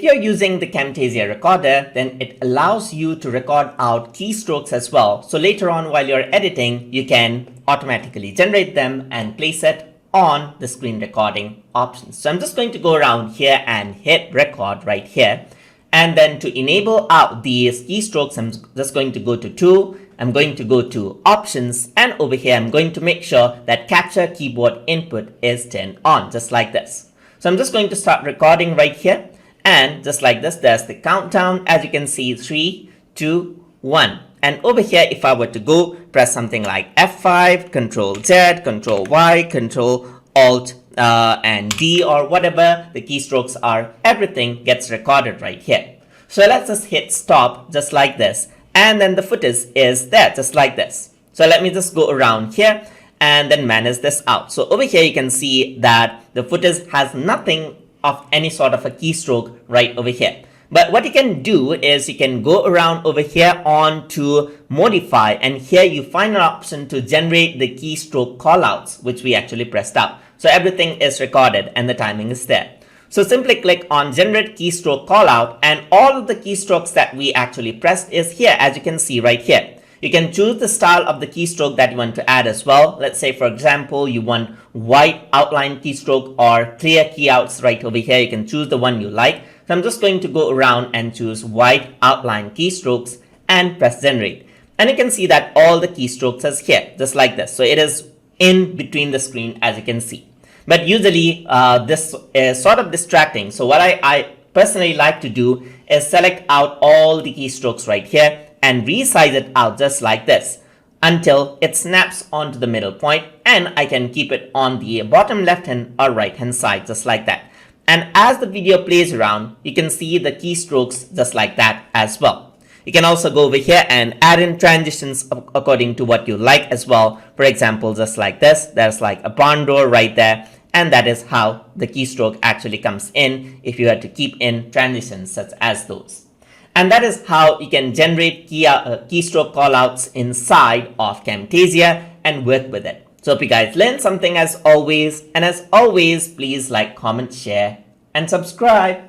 you're using the Camtasia recorder, then it allows you to record out keystrokes as well. So later on while you're editing, you can automatically generate them and place it on the screen recording options. So I'm just going to go around here and hit record right here. And then to enable out these keystrokes, I'm just going to go to Tool. I'm going to go to Options, and over here I'm going to make sure that Capture Keyboard Input is turned on, just like this. So I'm just going to start recording right here, and just like this, there's the countdown. As you can see, 3, 2, 1. And over here, if I were to go press something like F5, Control Z, Control Y, Control Alt and D, or whatever the keystrokes are, everything gets recorded right here. So let's just hit stop just like this, and then the footage is there just like this. So let me just go around here and then manage this out. So over here you can see that the footage has nothing of any sort of a keystroke right over here. But what you can do is you can go around over here on to modify, and here you find an option to generate the keystroke callouts, which we actually pressed up. So everything is recorded and the timing is there. So simply click on Generate Keystroke Callout, and all of the keystrokes that we actually pressed is here, as you can see right here. You can choose the style of the keystroke that you want to add as well. Let's say, for example, you want white outline keystroke or clear keyouts right over here. You can choose the one you like. So I'm just going to go around and choose white outline keystrokes and press generate. And you can see that all the keystrokes is here, just like this. So it is in between the screen, as you can see. But usually this is sort of distracting. So what I personally like to do is select out all the keystrokes right here and resize it out just like this until it snaps onto the middle point, and I can keep it on the bottom left hand or right hand side just like that. And as the video plays around, you can see the keystrokes just like that as well. You can also go over here and add in transitions according to what you like as well. For example, just like this, there's like a barn door right there. And that is how the keystroke actually comes in if you had to keep in transitions such as those. And that is how you can generate keystroke callouts inside of Camtasia and work with it. So hope you guys learned something as always. And as always, please like, comment, share, and subscribe.